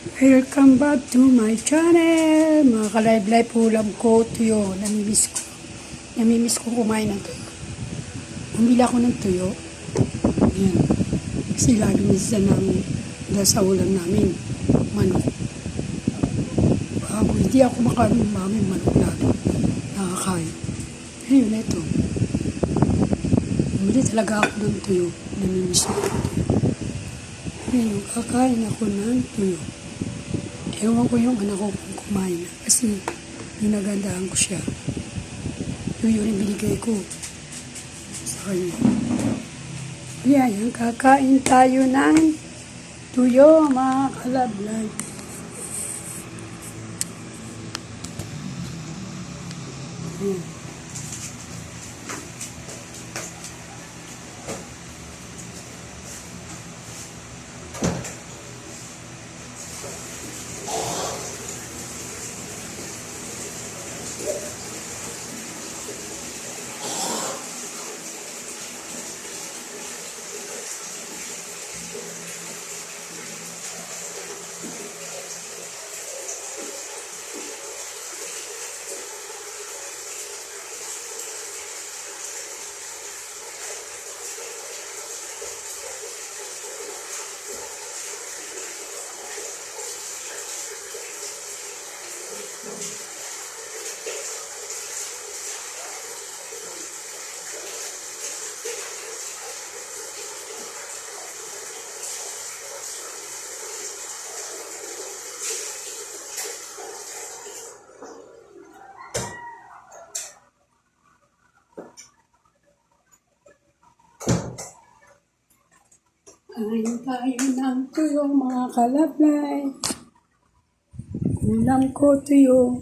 Welcome back to my channel. Mga ka-live-live ulam ko, tuyo. Namimiss ko. Namimiss ko kumain ng tuyo. Bumili ako ng tuyo. Yan. Kasi lagi minsan namin dahil sa ulam namin, manok. Hindi ako makaroon namin manok lagi. Nakakain. Ayun, ito. Bumili talaga ako ng tuyo. Namimiss ko. Ngayon, kakain ako ng tuyo. Ewan ko yung anak ko kung kumain na. Kasi ginagandaan ko siya. Tuyo rin binigay ko sa kanya. Yan, kakain tayo ng tuyo, mga kalablay. Yan. Kain tayo ng tuyo, mga kalablay. Ulam ko tuyo.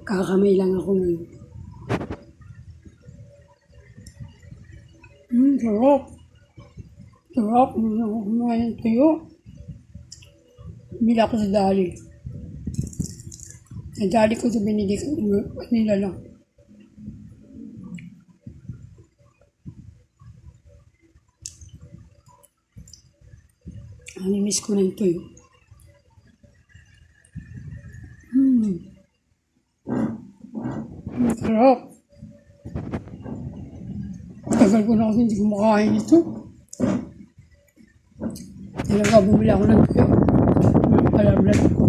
Kakamay lang ako ngayon. Sarap. Sarap. Kumain ng tuyo. Bili ako sa dali. Sa dali ko sa binili ko. Nila lang. Namimiss ko na yung tuyo. Sarap. Tagal ko na kasi hindi kumakain ito. Talaga bumili ako ng tuyo. Palablat ko.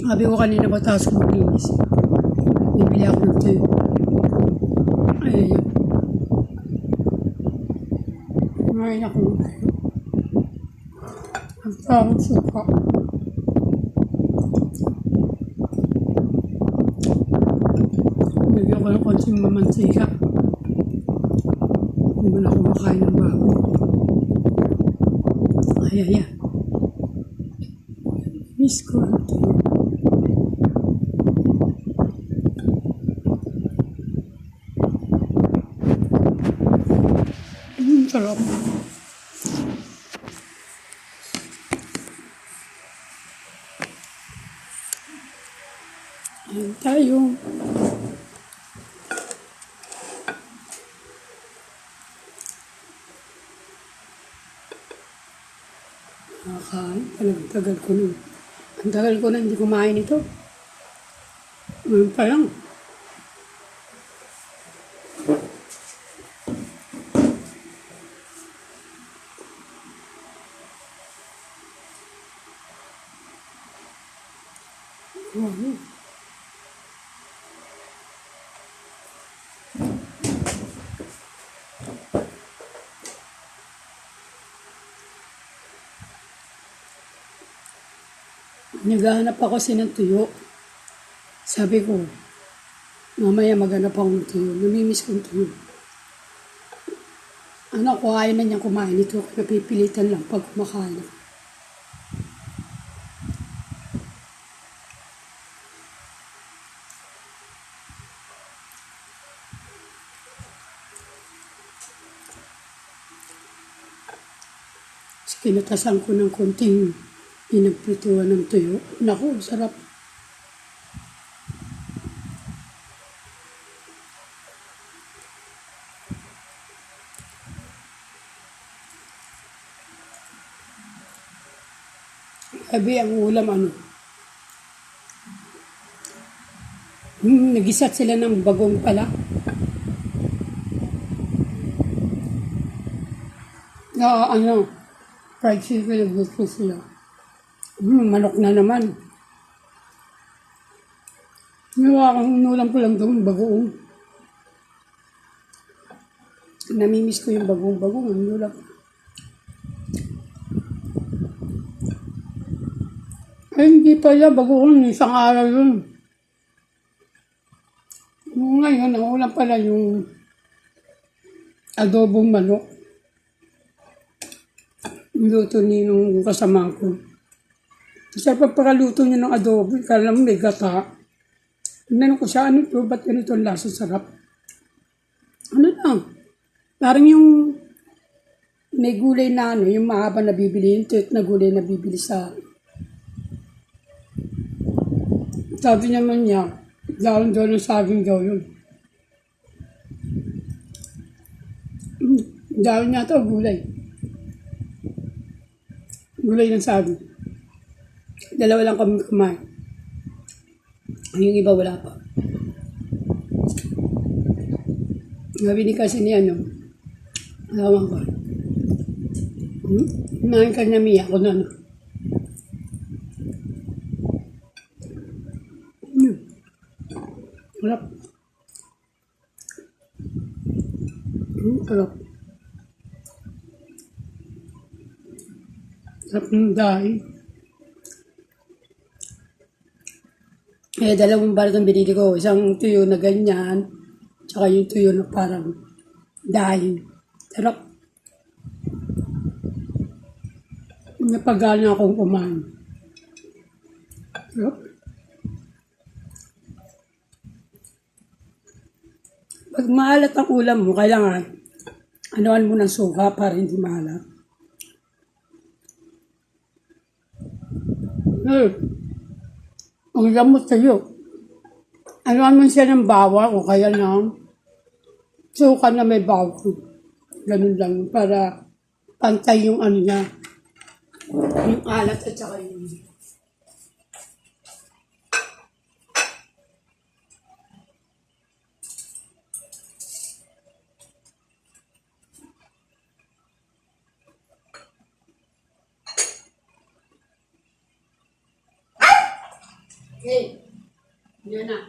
Sabi ko kanina mataas ko maglinis. Bibili ako ng tuyo. Ayun. Kumain ako ng tuyo. Ang tamang suka. Lagyan ko ng konting mamantika. Hindi mo na ako makain ng baboy. Ayan. Miss ko ang tuyo. Sarap. Ayan tayo. Nakakain. Talagang tagal ko nun. Ang tagal ko na hindi kumain ito. Ngayon pa lang. Naghahanap ako kasi ng tuyo. Sabi ko, mamaya maghanap ako ng tuyo. Namimiss ko ng tuyo. Anak ko, ayaw na niyang kumain ito. Napipilitan lang pag kumakain. Pinatasan ko ng konting pinagprituan ng tuyo. Naku, sarap. Gabi ang ulam ano. Nagisat sila ng bagong pala. Na ano, fried chicken nagluto sila. Manok na naman. Ginawa kong ulam ko lang doon, bagoong. Namimiss ko yung bagong-bagong. Ang ulam. Ay, hindi pala, bagoong. Isang araw yun. Ngayon, ang ulam pala yung adobong manok. Luto ni nung kasama ko. Kasi pagpakaluto niya ng adobo, kala mo may gata. Tinanong ko siya, ano ito? Ba't ganito ang lasa sarap? Ano lang? Parang yung may gulay na ano, yung mahaba na bibili, yung tuyot na gulay na bibili sa... Sabi naman niya, down ng saging daw yun. Dahon niya ito, gulay. Gulay ng saging. Dalawa lang kami kumain. Yung iba wala pa. Sabi ni kasi ni ano, alawan ko. Kumain ka na Mia, ako na ano. Harap. Harap. Harap ng dahil. Dalawang balat ang binili ko. Isang tuyo na ganyan, tsaka yung tuyo na parang dahil. Sarap. Napagana akong kumain. Sarap. Pag maalat ang ulam mo, kailangan anuan mo ng suka para hindi maalat. Ang gamot sa'yo. Anuan mo siya ng bawang o kaya ng suka na may bawang. Ganun lang para pantay yung ano niya. Yung alat at saka yung... Hey, yan na.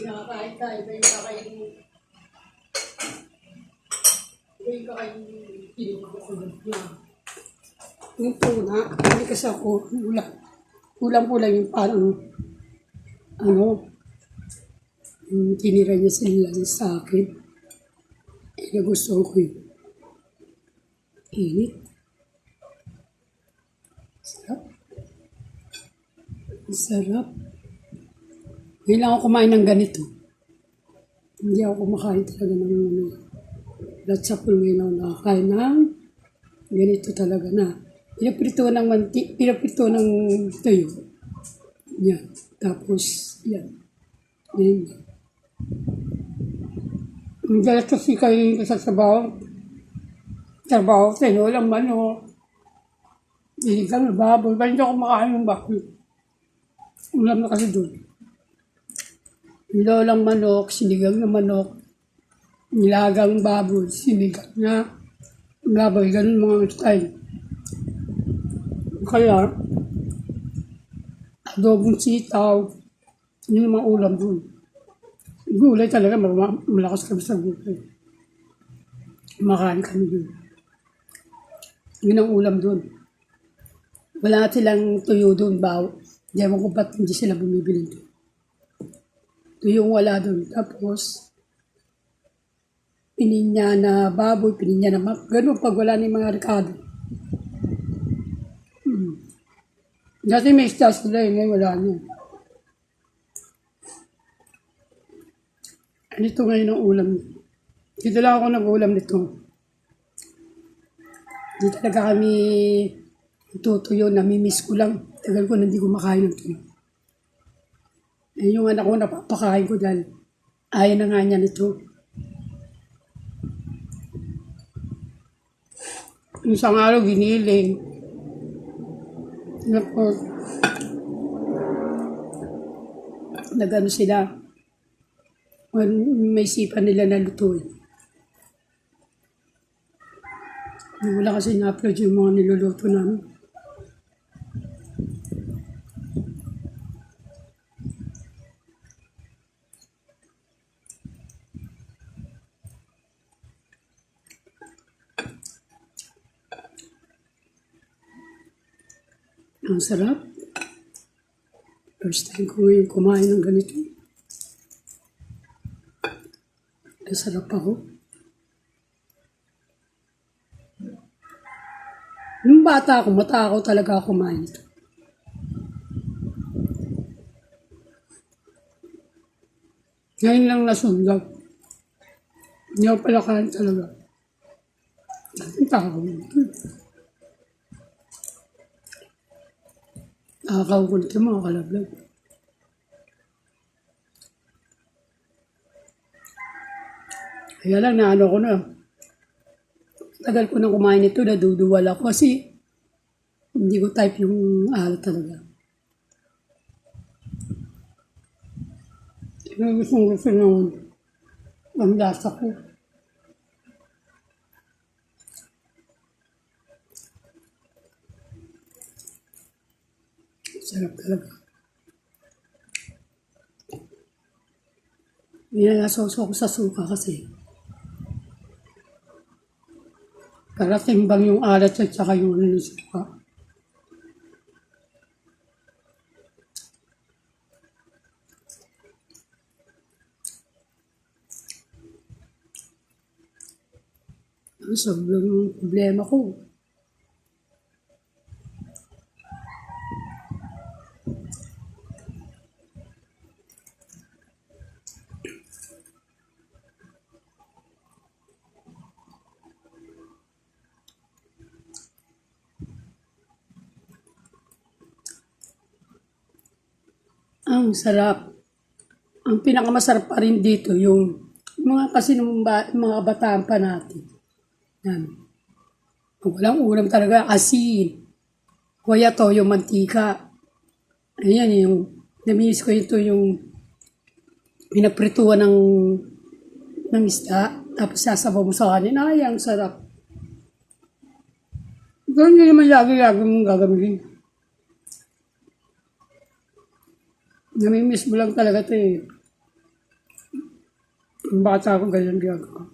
Nakakain tayo. Iba yung kakain mo. Iba yung kakain mo. Pinagkakulog na. Yung tuna, hindi kasi ako, ulam-ulam yung parang, ano, yung tinira niya sila sa akin. Nagustuhan ko yun. Init. Sarap. Sarap. Ngayon lang ako kumain ng ganito. Hindi ako kumakain talaga ng latsapol. Ngayon ako nakakain ng ganito talaga na. Pinaprito ng tuyo. Yan. Tapos, yan. Yan. Ang galat kasi kayo sa sabaw. Sabaw, tinolang manok. Diligang na baboy. Ba't hindi ako kumakain ng baboy? Ulam na kasi doon. Nilolang manok, sinigang na manok, nilagang baboy, sinigang na baboy, ganun mga style. Kaya, adobong sitaw, yun ang mga ulam doon. Gulay talaga, malakas kami sa gulay. Makain kami doon. Yun ang ulam doon. Wala silang tuyo doon, bawo. Hindi mo kung ba't hindi sila bumibili doon. Tuyong wala doon. Tapos, pininya na baboy, pininya na ganun pag wala ng mga rekado. Dati may isda sila ngayon wala niya. Ito ngayon ang ulam. Dito lang ako nag-ulam nito. Di talaga kami tutuyo, namimiss ko lang. Tagal ko na hindi kumakain ng tuyo. Yung anak ko napapakain ko dahil ayaw na nga niya nito. Isang araw giniling. Tapos, nag-ano sila, may sipa nila na lutuin. Wala kasi na-upload yung mga niluluto namin. Ang sarap. First time ko ngayon kumain ng ganito. Ang sarap ako. Nung bata ako, matakaw talaga ako kumain ito. Ngayon lang nasundag. Hindi ako pala kain talaga. Ang takaw nito. Nakakaw ko nito mga kalablag. Kaya lang naano ko na. Tagal ko nang kumain ito, naduduwal ako kasi hindi ko type yung alat talaga. Pero gusto nung ang lasa ko. Sarap talaga. Nilasoso ko sa suka kasi. Para timbang yung alat at saka yung ano ng suka. Sobrang problema ko. Ang sarap. Ang pinakamasarap pa rin dito yung mga kasi ng mga kabataan pa natin. Yan. Walang ulam talaga, asin. Kuya to, yung mantika. Ayan yung, namiss ko ito yung pinaprituan ng isda. Tapos sasabaw mo sa kanin. Ay, ang sarap. Pero hindi naman lagi-lagi mong gagamitin. Namimiss mo lang talaga ito eh. Ang bata ako ganyan ginagawa.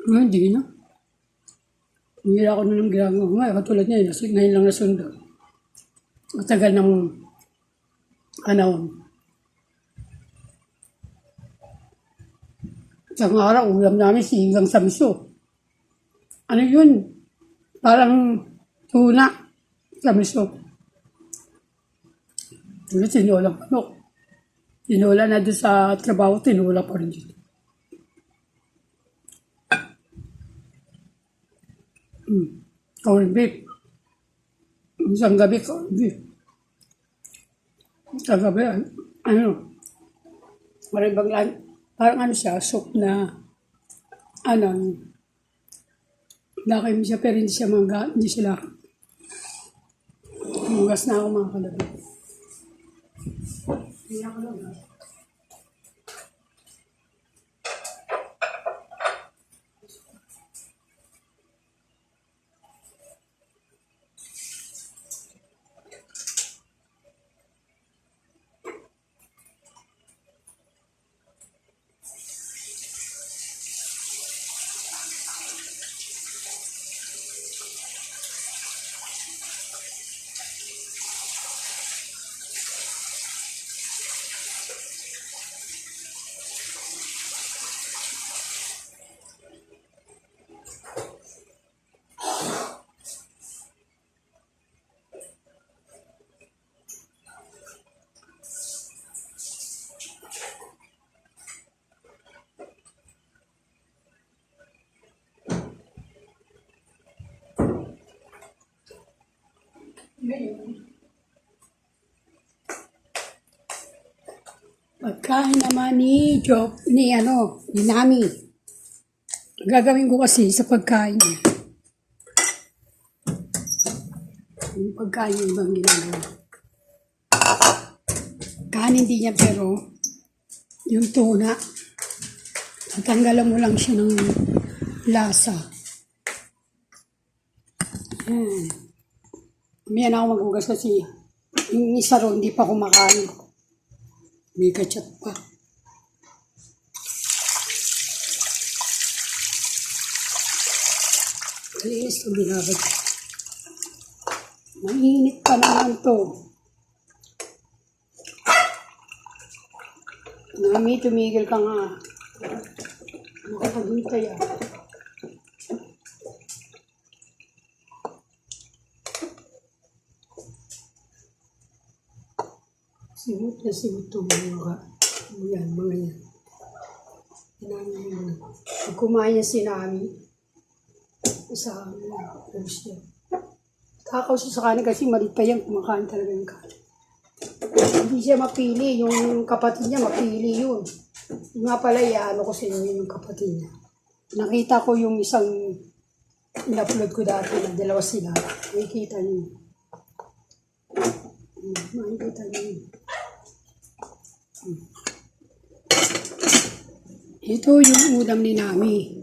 Hindi na. Hindi ako na ng ginagawa. Ngayon, katulad niya, ngayon lang nasundo. Matagal ng panahon. Isang araw, ulam namin sinigang sa miso. Ano yun? Parang tuna sa miso. Tinolang manok. Tinola na doon sa trabaho, tinola pa rin dito. Corned beef. Isang gabi, corned beef. Isang gabi, ano, parang ano siya, soup na, ano, lakay mo siya, pero hindi siya hindi siya lakay. Hugas na ako mga kalabi. Hindi ako lang. Pagkain naman ni Nami. Gagawin ko kasi sa pagkain niya. yung pagkain yung ibang ginagawa. Kanin din niya pero yung tuna, tatanggalan mo lang siya ng lasa. Mamaya na ako magugas kasi yung isa ron, hindi pa kumakain. May kachat pa. Malinis itong binabad. Mainit pa naman to. Nami, tumigil ka nga. Makapagintay ah. Simot na simot ito mga yan, mga yan. Inami mo na. Pag kumain niya si Nami, sa amin, post niya. Takaw siya sa kanin kasi malit pa yan, kumakain talaga yung kanin. Hindi siya mapili, yung kapatid niya mapili yun. Yung nga pala, ano ko sa inyo yung kapatid niya. Nakita ko yung isang in-upload ko dati na dalawa sila. Nakikita niyo. Makikita niyo. Ito yung ulam ni Nami.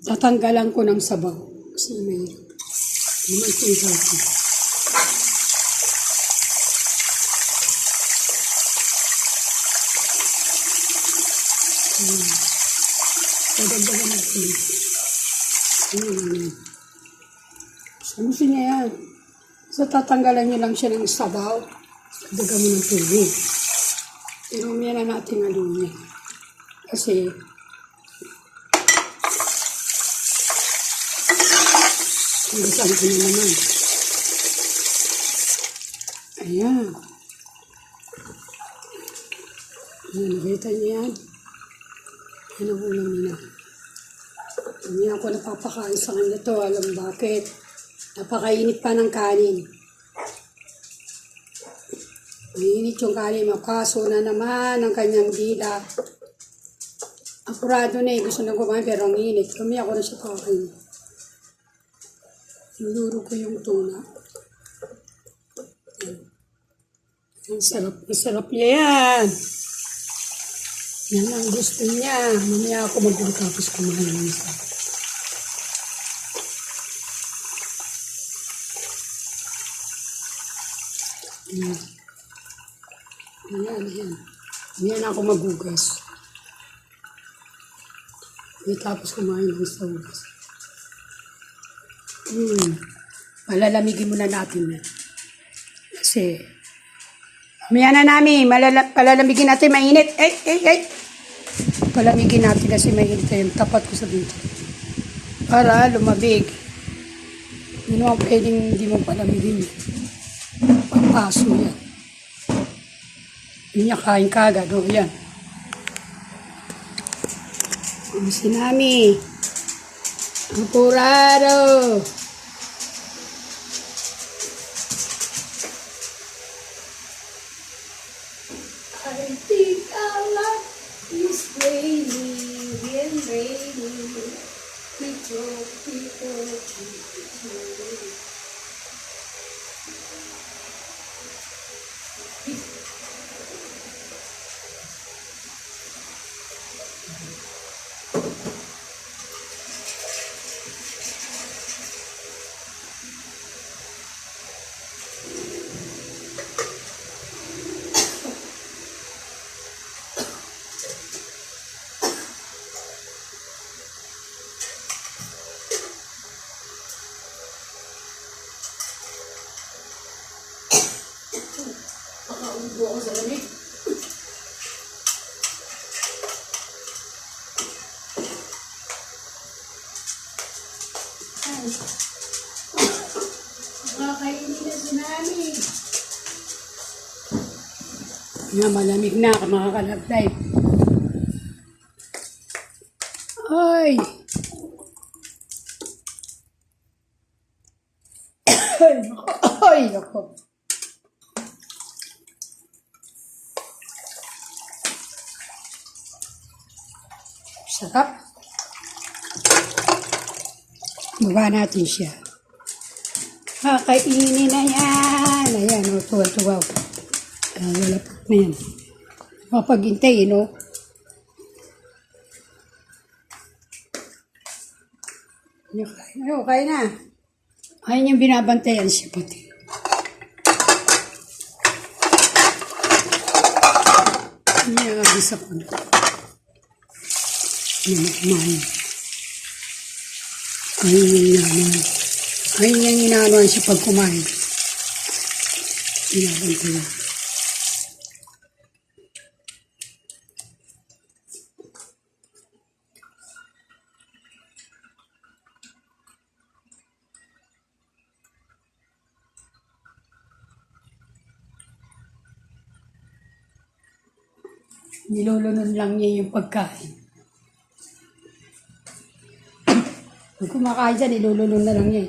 Tatanggalan ko ng sabaw. Kasi may tingkal ko. Dadagdagan natin. So, gusto niya yan. So, tatanggalan niya lang siya ng sabaw. Dagdagan mo ng tubig. Pero umiyan na natin haluin. Kasi, hanggang ko na naman. Ayan. Ayan, nakita niyo yan? Yan ang ulam nila. Hindi ako napapakain sa kanya to. Alam bakit? Napakainit pa ng kanin. Mainit yung kanin. Mapaso na naman ang kanyang dila. Akurado na eh. Gusto na kumain pero ang init. Kami ako na siya kakain. Niluro ko yung tuna. Ang sarap. Ang sarap niya yan. Yan ang gusto niya. Mamaya ako magulo tapos kumain ng isa. Ayan. Ayan. Ayan ako magugas. Tapos kumain ng isa ugas. Palalamigin muna natin yan. Kasi, mamaya na namin, palalamigin natin mainit. Palamigin natin kasi mainit yung tapat ko sa dito. Para lumabig. Hindi naman pwedeng hindi mo palamigin. Pagpaso yan. Hindi niya kain kagad. O yan. Umisin namin. Apurado. I think our life is raining and raining. People. Pakaubo ako sa lamig. Nakakainin na si Nami. Malamig na, makakalaglay. Ay! Ay, ako. Sarap. Baba natin siya. kakainin na yan. Ayan, o, tuwa-tuwa. Wala pa na yan. Mapaghintay, no? Kain na. Ayun yung binabantayan siya pati. Hindi nga bisa ko na. Hindi na kumain. Ayun yung inaanuan siya pag kumain. Binabantayan. Nilulunon lang niya yung pagkain. Pag kumakain siya, nilulunon na lang niya.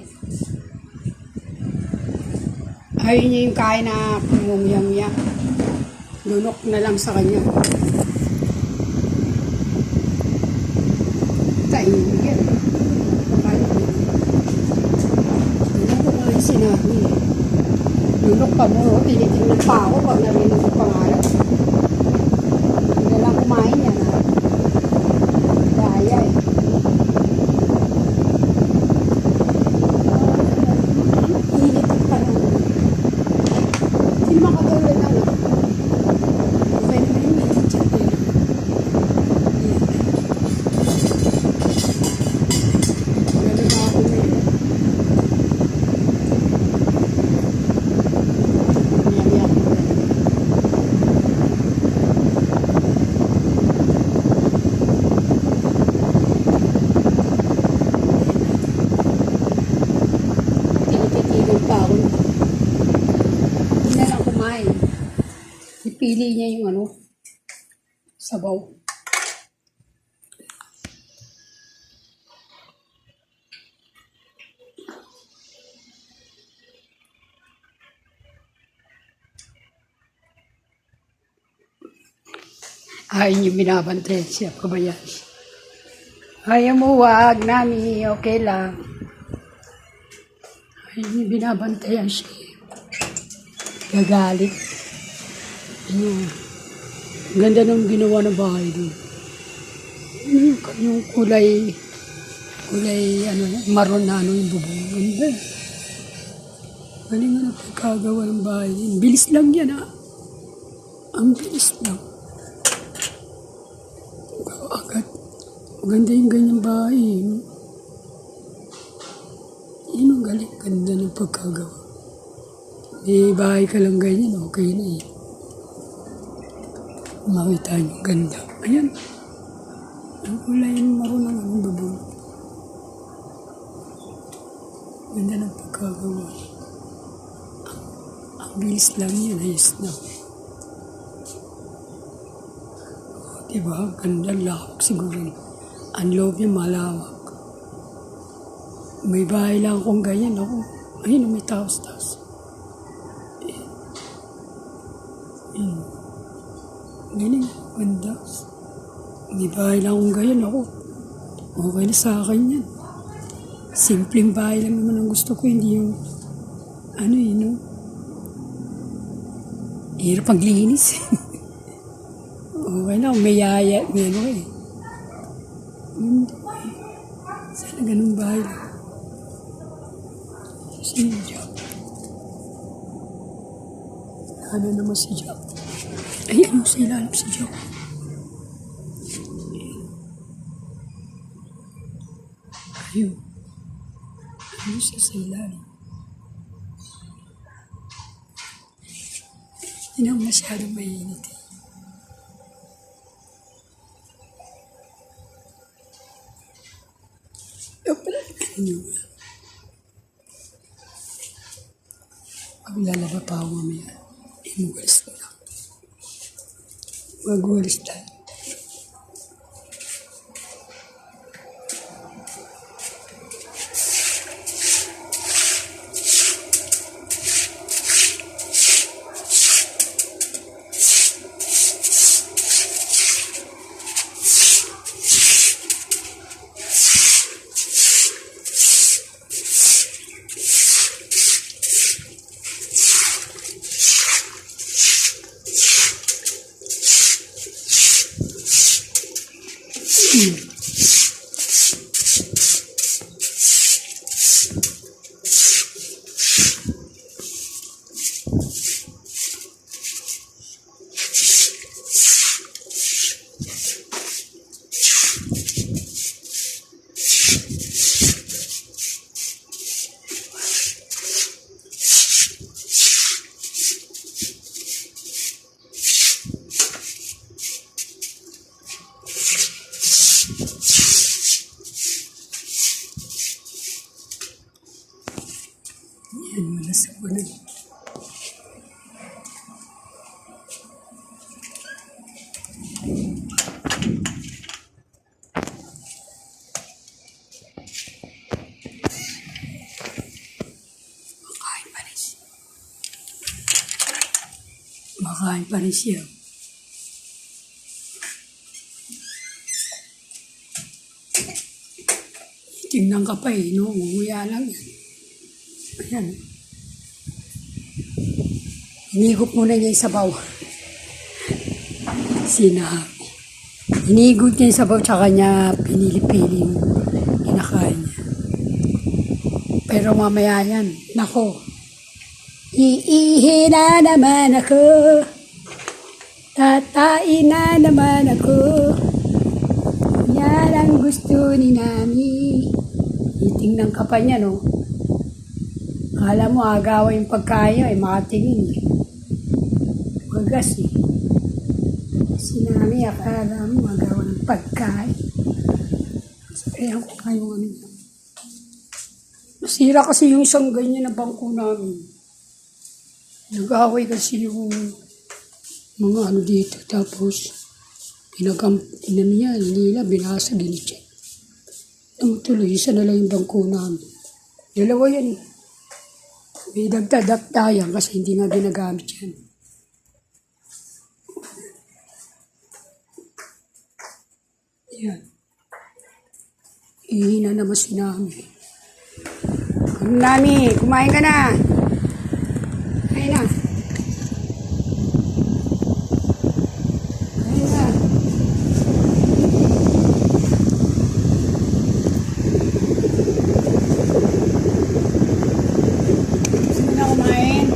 Ayun niya yung kain na pumumiyang-miyang. Lunok na lang sa kanya. Tahimik yan. Kumain sinabi. Lunok pa mo, tinitingnan pa ako pag narinig ko pangalan. Hindi lang kumain yan, ha? Daya, eh. Init ang panahon. Hindi naman katulad na, no? Okay naman yung init dyan, eh. Ganun na ako ngayon. Umiyak-iyak mo na. Tinititigil pa ako. Hindi na lang kumain. Ipili niya yung ano, sabaw. Ayun yung binabantayan siya, kabayan. Ayaw mo, wag, nami, okay lang. Ayun yung binabantayan siya. Gagalit. Ayun. Ganda nung ginawa ng bahay doon. Yung kulay, ano, maroon na ano yung bubong. Ganda. Galing nga na pagkagawa ng bahay. Bilis lang yan, ha. Ang bilis lang. Agad. Maganda yung ganyang bahay. Yun ang galing. Ganda ng pagkagawa. May bahay ka lang ganyan, okay na eh. Makita nyo, ganda. Ayan. Ang kulay yung maroon ng anong bubong. Ganda ng pagkagawa. Ang bilis lang yan, ayos na. Diba? Ganda, lawak siguro. Ang loob niya malawak. May bahay lang akong ganyan ako. Ayun, may taos-taos. Ganyan, ganda. May bahay lang akong ganyan ako. Okay na sa akin yan. Simpleng bahay lang naman ang gusto ko, hindi yung ano yun, no? Hirap paglinis. Okay na, may yaya, may ano eh. Sana ganun bahay lang. Si Jack. Ano naman si Jack? Ay, ano sa ilalim si Jack? Ayun. Ano siya sa ilalim? Hindi naman masyadong mainit eh. Pag lalaba pa ako mamaya, imuwalis na lang. Magwalis tayo. Yan, malas ako na. Makain pa rin siya. Makain pa rin siya. Tingnan ka pa eh, no? Umuya lang yan. Ayan. Hinigop muna niya yung sabaw. Sinahag. Hinigop niya yung sabaw, tsaka niya pinili-pili yung kinakain niya. Pero mamaya yan, nako. Iihi na naman ako. Tatain na naman ako. Yan ang gusto ni Nani. Titingnan ka pa niya, no? Akala mo, agawa yung pagkain ay makatingin. Magas eh. Si Nani, akala mo, agawa ng pagkain. Sabihan ko kayo ano. Nasira kasi yung isang ganyan na bangko namin. Nag-away kasi yung mga ano dito. Tapos, niya, nila, binasa, ginitya. Tumutuloy, isa na lang yung bangko namin. Dalawa yan eh. May dagtadaktayan kasi hindi nga ginagamit yan. Yan. Ihina naman si Nami. Nami, kumain ka na. Kain na. Kain na. Gusto mo na kumain?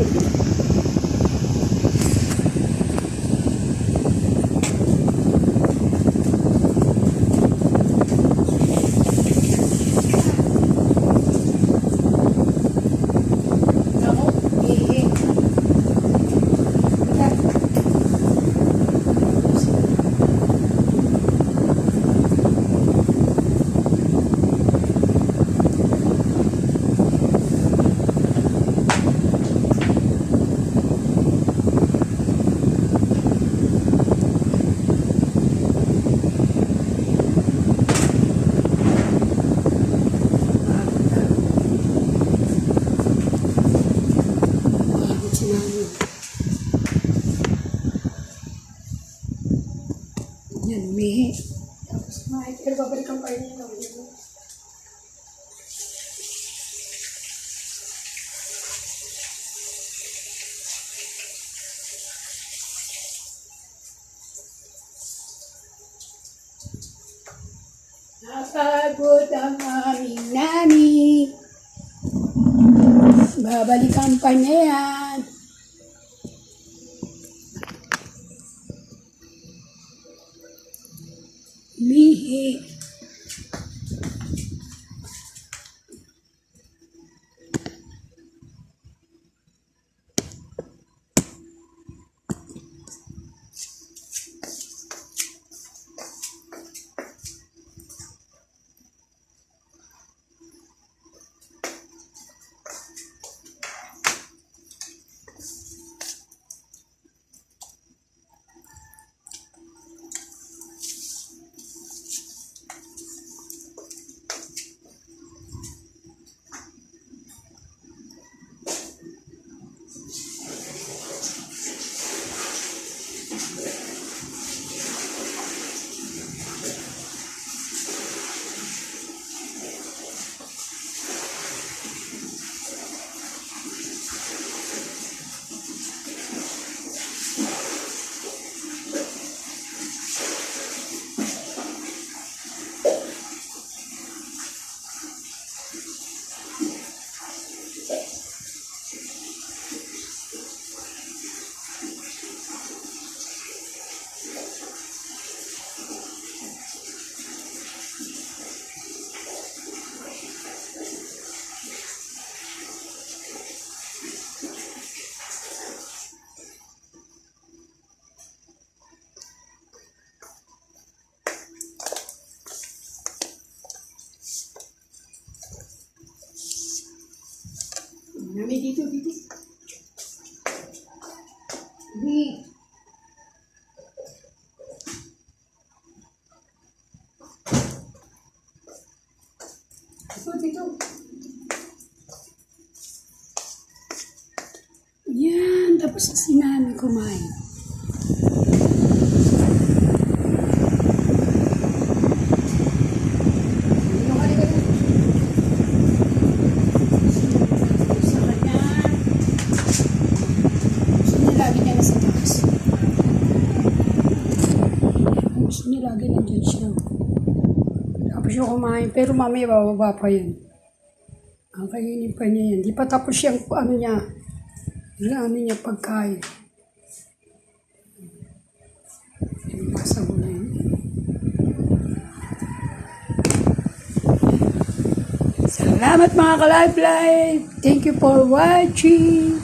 Yan, umihi. Tapos kumain. Pero babalikan pa rin yun. Napagod ang aming Nani. Babalikan pa niya yan. Umihi. si Nami kumain. Yung halika na. Sa kanya. Gusto niya lagi niya nasa taas. Gusto niya lagi nandiyan siya. Tapos yung kumain, pero mamaya bababa pa yan. Ang kainin pa niya yan. Di pa tapos yung ano niya. Yung ano niya pagkain. Basa ko na yun. Salamat mga ka-live-live. Thank you for watching.